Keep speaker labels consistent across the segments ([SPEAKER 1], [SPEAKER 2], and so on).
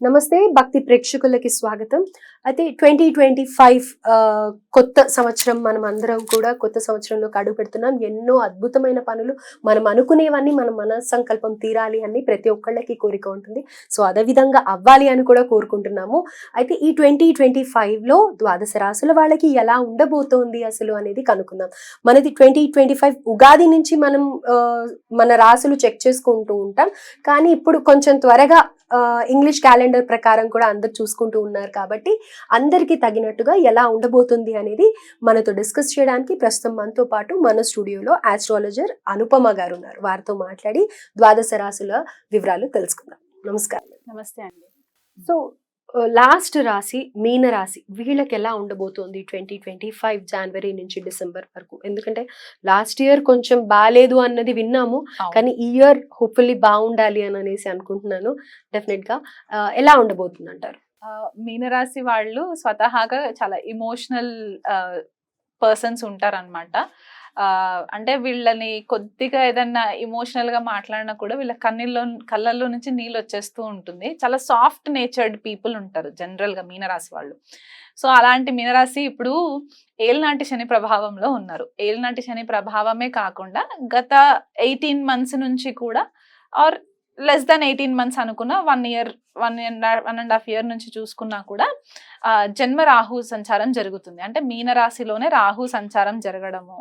[SPEAKER 1] నమస్తే భక్తి ప్రేక్షకులకి స్వాగతం. అయితే 2025 కొత్త సంవత్సరం, మనం అందరం కూడా కొత్త సంవత్సరంలోకి అడుగు పెడుతున్నాం. ఎన్నో అద్భుతమైన పనులు, మనం అనుకునేవన్నీ మన మన సంకల్పం తీరాలి అని ప్రతి ఒక్కళ్ళకి కోరిక ఉంటుంది. సో అదే విధంగా అవ్వాలి అని కూడా కోరుకుంటున్నాము. అయితే ఈ 2025లో ద్వాదశ రాశుల వాళ్ళకి ఎలా ఉండబోతోంది అసలు అనేది కనుక్కుందాం. మనది 2025 ఉగాది నుంచి మనం మన రాశులు చెక్ చేసుకుంటూ ఉంటాం. కానీ ఇప్పుడు కొంచెం త్వరగా ఇంగ్లీష్ క్యాలెండర్ ప్రకారం కూడా అందరు చూసుకుంటూ ఉన్నారు కాబట్టి అందరికి తగినట్టుగా ఎలా ఉండబోతుంది అనేది మనతో డిస్కస్ చేయడానికి ప్రస్తుతం మనతో పాటు మన స్టూడియోలో ఆస్ట్రాలజర్ అనుపమ గారు ఉన్నారు. వారితో మాట్లాడి ద్వాదశ రాశుల వివరాలు తెలుసుకుందాం. నమస్కారం.
[SPEAKER 2] నమస్తే అండి.
[SPEAKER 1] సో లాస్ట్ రాశి మీన రాశి, వీళ్ళకి ఎలా ఉండబోతోంది 2025 జనవరి నుంచి డిసెంబర్ వరకు? ఎందుకంటే లాస్ట్ ఇయర్ కొంచెం బాగాలేదు అన్నది విన్నాము, కానీ ఈ ఇయర్ హోప్ఫుల్లీ బాగుండాలి అని అనేసి అనుకుంటున్నాను. డెఫినెట్ గా ఎలా ఉండబోతుంది అంటారు?
[SPEAKER 2] మీనరాశి వాళ్ళు స్వతహాగా చాలా ఇమోషనల్ పర్సన్స్ ఉంటారనమాట. అంటే వీళ్ళని కొద్దిగా ఏదన్నా ఇమోషనల్ గా మాట్లాడినా కూడా వీళ్ళ కళ్ళల్లో నుంచి నీళ్ళు వచ్చేస్తూ ఉంటుంది. చాలా సాఫ్ట్ నేచర్డ్ పీపుల్ ఉంటారు జనరల్ గా మీనరాశి వాళ్ళు. సో అలాంటి మీనరాశి ఇప్పుడు ఏలినాటి శని ప్రభావంలో ఉన్నారు. ఏలినాటి శని ప్రభావమే కాకుండా గత 18 months నుంచి కూడా, ఆర్ లెస్ దాన్ 18 months అనుకున్న 1 year 1.5 year నుంచి చూసుకున్నా కూడా జన్మ రాహు సంచారం జరుగుతుంది. అంటే మీనరాశిలోనే రాహు సంచారం జరగడము,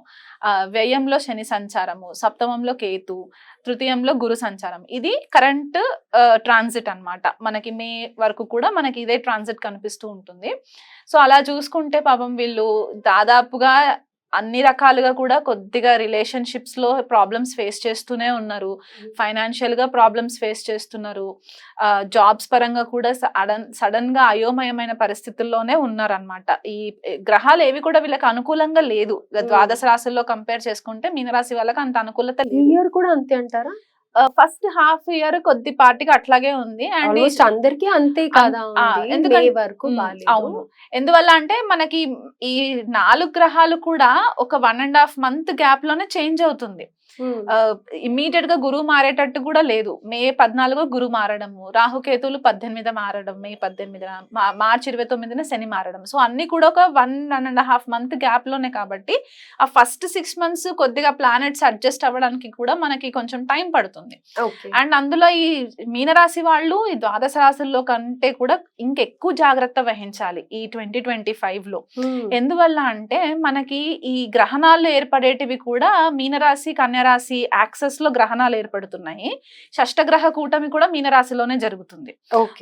[SPEAKER 2] వ్యయంలో శని సంచారము, సప్తమంలో కేతు, తృతీయంలో గురు సంచారం. ఇది కరెంట్ ట్రాన్సిట్ అన్నమాట. మనకి మే వరకు కూడా మనకి ఇదే ట్రాన్సిట్ కనిపిస్తూ ఉంటుంది. సో అలా చూసుకుంటే పాపం వీళ్ళు దాదాపుగా అన్ని రకాలుగా కూడా కొద్దిగా రిలేషన్షిప్స్ లో ప్రాబ్లమ్స్ ఫేస్ చేస్తూనే ఉన్నారు, ఫైనాన్షియల్ గా ప్రాబ్లమ్స్ ఫేస్ చేస్తున్నారు, జాబ్స్ పరంగా కూడా సడన్ గా అయోమయమైన పరిస్థితుల్లోనే ఉన్నారనమాట. ఈ గ్రహాలు ఏవి కూడా వీళ్ళకి అనుకూలంగా లేదు. ద్వాదశ రాశుల్లో కంపేర్ చేసుకుంటే మీనరాశి వాళ్ళకి అంత అనుకూలత లేదు.
[SPEAKER 1] ఇయర్ కూడా అంతే అంటారా?
[SPEAKER 2] ఫస్ట్ హాఫ్ ఇయర్ కొద్దిపాటిగా అట్లాగే ఉంది. అండ్
[SPEAKER 1] అందరికీ అంతే కదా, ఎందుకంటే వరకు
[SPEAKER 2] అవును. ఎందువల్ల అంటే మనకి ఈ 4 గ్రహాలు కూడా ఒక 1.5 month గ్యాప్ లోనే చేంజ్ అవుతుంది. ఇమ్మీడియట్ గా గురువు మారేటట్టు కూడా లేదు. మే 14 గురువు మారడము, రాహుకేతువులు 18 మారడం, మే 18, మార్చి 29 శని మారడం. సో అన్ని కూడా ఒక 1.5 month గ్యాప్ లోనే. కాబట్టి ఆ ఫస్ట్ 6 months కొద్దిగా ప్లానెట్స్ అడ్జస్ట్ అవ్వడానికి కూడా మనకి కొంచెం టైం పడుతుంది. అండ్ అందులో ఈ మీనరాశి వాళ్ళు ఈ ద్వాదశ రాశుల్లో కంటే కూడా ఇంకెక్కువ జాగ్రత్త వహించాలి ఈ 2025 లో. ఎందువల్ల అంటే మనకి ఈ గ్రహణాలు ఏర్పడేటివి కూడా మీనరాశి కన్యరాశి యాక్సెస్ లో గ్రహణాలు ఏర్పడుతున్నాయి. షష్టగ్రహ కూటమి కూడా మీనరాశిలోనే జరుగుతుంది.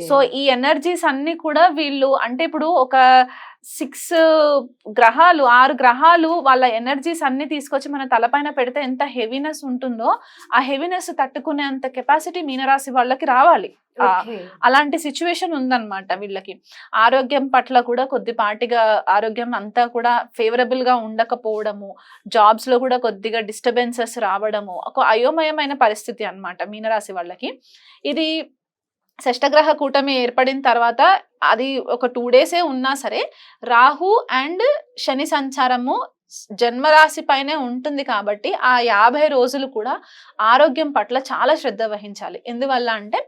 [SPEAKER 2] సో ఈ ఎనర్జీస్ అన్ని కూడా వీళ్ళు అంటే ఇప్పుడు ఒక 6 గ్రహాలు 6 గ్రహాలు వాళ్ళ ఎనర్జీస్ అన్ని తీసుకొచ్చి మన తలపైన పెడితే ఎంత హెవీనెస్ ఉంటుందో ఆ హెవీనెస్ తట్టుకునేంత కెపాసిటీ మీనరాశి వాళ్ళకి రావాలి. అలాంటి సిచ్యువేషన్ ఉందన్నమాట వీళ్ళకి. ఆరోగ్యం పట్ల కూడా కొద్దిపాటిగా ఆరోగ్యం అంతా కూడా ఫేవరబుల్ గా ఉండకపోవడము, జాబ్స్ లో కూడా కొద్దిగా డిస్టర్బెన్సెస్ రావడము, ఒక అయోమయమైన పరిస్థితి అన్నమాట మీనరాశి వాళ్ళకి. ఇది షష్టగ్రహ కూటమి ఏర్పడిన తర్వాత అది ఒక 2 days ఉన్నా సరే రాహు అండ్ శని సంచారము జన్మరాశి పైనే ఉంటుంది. కాబట్టి ఆ 50 రోజులు కూడా ఆరోగ్యం పట్ల చాలా శ్రద్ధ వహించాలి. ఎందువల్ల అంటే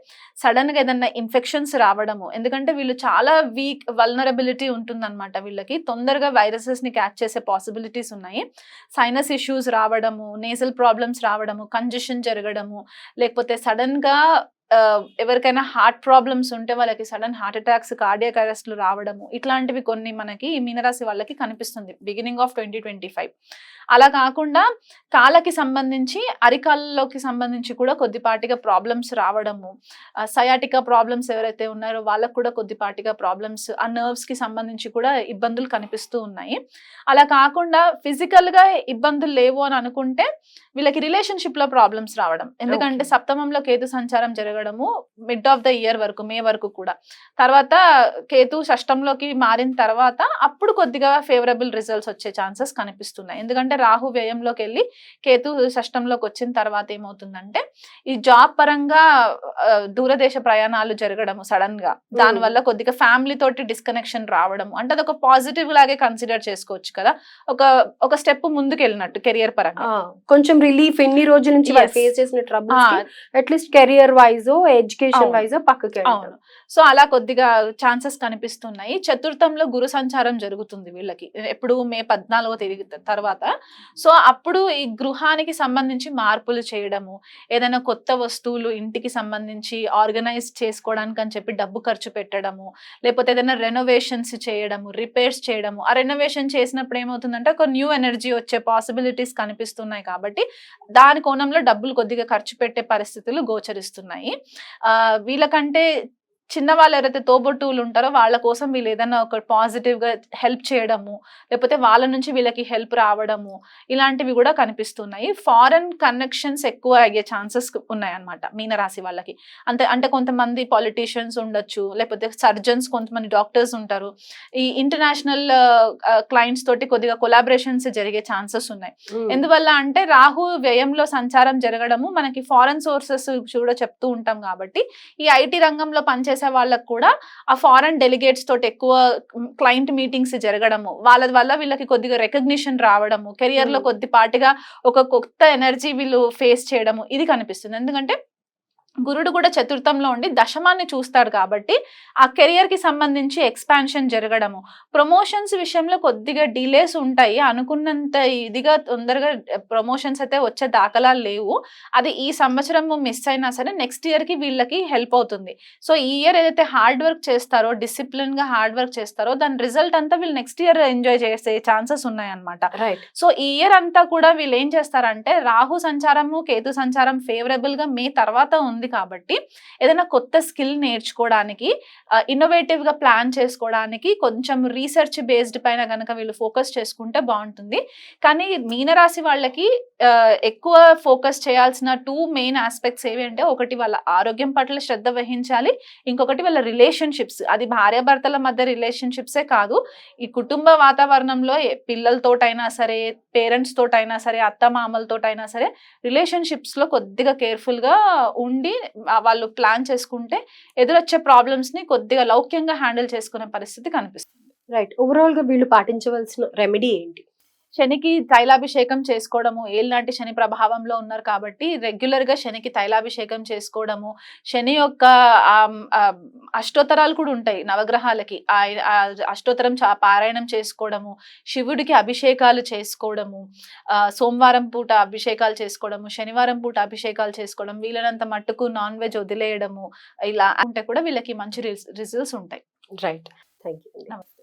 [SPEAKER 2] సడన్ గా ఏదన్నా ఇన్ఫెక్షన్స్ రావడము, ఎందుకంటే వీళ్ళు చాలా వీక్ వల్నరబిలిటీ ఉంటుందన్నమాట. వీళ్ళకి తొందరగా వైరసెస్ ని క్యాచ్ చేసే పాసిబిలిటీస్ ఉన్నాయి. సైనస్ ఇష్యూస్ రావడము, నేసల్ ప్రాబ్లమ్స్ రావడము, కంజెషన్ జరగడము, లేకపోతే సడన్ గా ఎవరికైనా హార్ట్ ప్రాబ్లమ్స్ ఉంటే వాళ్ళకి సడన్ హార్ట్ అటాక్స్, కార్డియాక్ అరెస్ట్లు రావడము, ఇట్లాంటివి కొన్ని మనకి మీనరాశి వాళ్ళకి కనిపిస్తుంది బిగినింగ్ ఆఫ్ 2025. అలా కాకుండా కాళ్ళకి సంబంధించి అరికాళ్ళలోకి సంబంధించి కూడా కొద్దిపాటిగా ప్రాబ్లమ్స్ రావడము, సయాటికా ప్రాబ్లమ్స్ ఎవరైతే ఉన్నారో వాళ్ళకు కూడా కొద్దిపాటిగా ప్రాబ్లమ్స్, ఆ నర్వ్స్ కి సంబంధించి కూడా ఇబ్బందులు కనిపిస్తూ ఉన్నాయి. అలా కాకుండా ఫిజికల్ గా ఇబ్బందులు లేవు అని అనుకుంటే వీళ్ళకి రిలేషన్షిప్ లో ప్రాబ్లమ్స్ రావడం, ఎందుకంటే సప్తమంలో కేతు సంచారం జరగడము మిడ్ ఆఫ్ ద ఇయర్ వరకు, మే వరకు కూడా. తర్వాత కేతు షష్టంలోకి మారిన తర్వాత అప్పుడు కొద్దిగా ఫేవరబుల్ రిజల్ట్స్ వచ్చే ఛాన్సెస్ కనిపిస్తున్నాయి. ఎందుకంటే ఎందుకంటే రాహు వ్యయంలోకి వెళ్ళి కేతు షష్టంలోకి వచ్చిన తర్వాత ఏమవుతుందంటే ఈ జాబ్ పరంగా దూరదేశ ప్రయాణాలు జరగడము సడన్ గా, దానివల్ల కొద్దిగా ఫ్యామిలీ తోటి డిస్కనెక్షన్ రావడము, అంటే అది ఒక పాజిటివ్ లాగే కన్సిడర్ చేసుకోవచ్చు కదా, ఒక స్టెప్ ముందుకు వెళ్ళినట్టు కెరియర్ పరంగా.
[SPEAKER 1] కొంచెం రిలీఫ్ ఎన్ని రోజుల నుంచి ఫేస్ చేసిన troubles at least career wise education wise పక్కకి.
[SPEAKER 2] అవును, సో అలా కొద్దిగా ఛాన్సెస్ కనిపిస్తున్నాయి. చతుర్థంలో గురు సంచారం జరుగుతుంది వీళ్ళకి ఎప్పుడు మే 14వ తేదీ తర్వాత. సో అప్పుడు ఈ గృహానికి సంబంధించి మార్పులు చేయడము, ఏదైనా కొత్త వస్తువులు ఇంటికి సంబంధించి ఆర్గనైజ్ చేసుకోవడానికి అని చెప్పి డబ్బు ఖర్చు పెట్టడము, లేకపోతే ఏదైనా రెనోవేషన్స్ చేయడము, రిపేర్స్ చేయడము. ఆ రెనోవేషన్ చేసినప్పుడు ఏమవుతుందంటే ఒక న్యూ ఎనర్జీ వచ్చే పాసిబిలిటీస్ కనిపిస్తున్నాయి కాబట్టి దాని కోణంలో డబ్బులు కొద్దిగా ఖర్చు పెట్టే పరిస్థితులు గోచరిస్తున్నాయి. వీళ్ళకంటే చిన్న వాళ్ళు ఎవరైతే తోబుట్టువులు ఉంటారో వాళ్ళ కోసం వీళ్ళు ఏదైనా ఒక పాజిటివ్ గా హెల్ప్ చేయడము, లేకపోతే వాళ్ళ నుంచి వీళ్ళకి హెల్ప్ రావడము, ఇలాంటివి కూడా కనిపిస్తున్నాయి. ఫారెన్ కనెక్షన్స్ ఎక్కువ అయ్యే ఛాన్సెస్ ఉన్నాయి అన్నమాట మీనరాశి వాళ్ళకి. అంటే కొంతమంది పాలిటీషియన్స్ ఉండొచ్చు, లేకపోతే సర్జన్స్, కొంతమంది డాక్టర్స్ ఉంటారు. ఈ ఇంటర్నేషనల్ క్లయింట్స్ తోటి కొద్దిగా కొలాబరేషన్స్ జరిగే ఛాన్సెస్ ఉన్నాయి. ఎందువల్ల అంటే రాహు వ్యయంలో సంచారం జరగడము, మనకి ఫారెన్ సోర్సెస్ కూడా చెప్తూ ఉంటాం కాబట్టి ఈ ఐటీ రంగంలో పనిచేసే వాళ్ళకు కూడా ఆ ఫారెన్ డెలిగేట్స్ తోటి ఎక్కువ క్లయింట్ మీటింగ్స్ జరగడము, వాళ్ళ వల్ల వీళ్ళకి కొద్దిగా రికగ్నిషన్ రావడము, కెరియర్ లో కొద్దిపాటిగా ఒక కొత్త ఎనర్జీ వీళ్ళు ఫేస్ చేయడము, ఇది కనిపిస్తుంది. ఎందుకంటే గురుడు కూడా చతుర్థంలో ఉండి దశమాన్ని చూస్తాడు కాబట్టి ఆ కెరియర్ కి సంబంధించి ఎక్స్పాన్షన్ జరగడము, ప్రమోషన్స్ విషయంలో కొద్దిగా డిలేస్ ఉంటాయి. అనుకున్నంత ఇదిగా తొందరగా ప్రమోషన్స్ అయితే వచ్చే దాఖలాలు లేవు. అది ఈ సంవత్సరం మిస్ అయినా సరే నెక్స్ట్ ఇయర్ కి వీళ్ళకి హెల్ప్ అవుతుంది. సో ఈ ఇయర్ ఏదైతే హార్డ్ వర్క్ చేస్తారో, డిసిప్లిన్ గా హార్డ్ వర్క్ చేస్తారో, దాని రిజల్ట్ అంతా వీళ్ళు నెక్స్ట్ ఇయర్ ఎంజాయ్ చేసే ఛాన్సెస్ ఉన్నాయన్నమాట. సో ఈ ఇయర్ అంతా కూడా వీళ్ళు ఏం చేస్తారంటే రాహు సంచారము కేతు సంచారం ఫేవరబుల్ గా మే తర్వాత ఉంది కాబట్టి ఏదైనా కొత్త స్కిల్ నేర్చుకోవడానికి, ఇన్నోవేటివ్ గా ప్లాన్ చేసుకోవడానికి, కొంచెం రీసెర్చ్ బేస్డ్ పైన కనుక వీళ్ళు ఫోకస్ చేసుకుంటే బాగుంటుంది. కానీ మీనరాశి వాళ్ళకి ఎక్కువ ఫోకస్ చేయాల్సిన 2 మెయిన్ ఆస్పెక్ట్స్ ఏవి అంటే, ఒకటి వాళ్ళ ఆరోగ్యం పట్ల శ్రద్ధ వహించాలి, ఇంకొకటి వాళ్ళ రిలేషన్షిప్స్. అది భార్యాభర్తల మధ్య రిలేషన్షిప్సే కాదు, ఈ కుటుంబ వాతావరణంలో పిల్లలతోటైనా సరే, పేరెంట్స్ తోటైనా సరే, అత్తమామలతోటైనా సరే రిలేషన్షిప్స్ లో కొద్దిగా కేర్ఫుల్ గా ఉండి వాళ్ళు ప్లాన్ చేసుకుంటే ఎదురొచ్చే ప్రాబ్లమ్స్ ని కొద్దిగా లౌక్యంగా హ్యాండిల్ చేసుకునే పరిస్థితి కనిపిస్తుంది.
[SPEAKER 1] రైట్. ఓవరాల్ గా వీళ్ళు పాటించవలసిన రెమెడీ ఏంటి?
[SPEAKER 2] శనికి తైలాభిషేకం చేసుకోవడము, ఏళ్ళనాటి శని ప్రభావంలో ఉన్నారు కాబట్టి రెగ్యులర్ గా శనికి తైలాభిషేకం చేసుకోవడము, శని యొక్క అష్టోత్తరాలు కూడా ఉంటాయి నవగ్రహాలకి, అష్టోత్తరం పారాయణం చేసుకోవడము, శివుడికి అభిషేకాలు చేసుకోవడము, సోమవారం పూట అభిషేకాలు చేసుకోవడము, శనివారం పూట అభిషేకాలు చేసుకోవడం, వీళ్ళనంత మట్టుకు నాన్ వెజ్ వదిలేయడము, ఇలా అంటే కూడా వీళ్ళకి మంచి రిజల్ట్స్ ఉంటాయి.
[SPEAKER 1] రైట్. Thank you.
[SPEAKER 2] నమస్తే.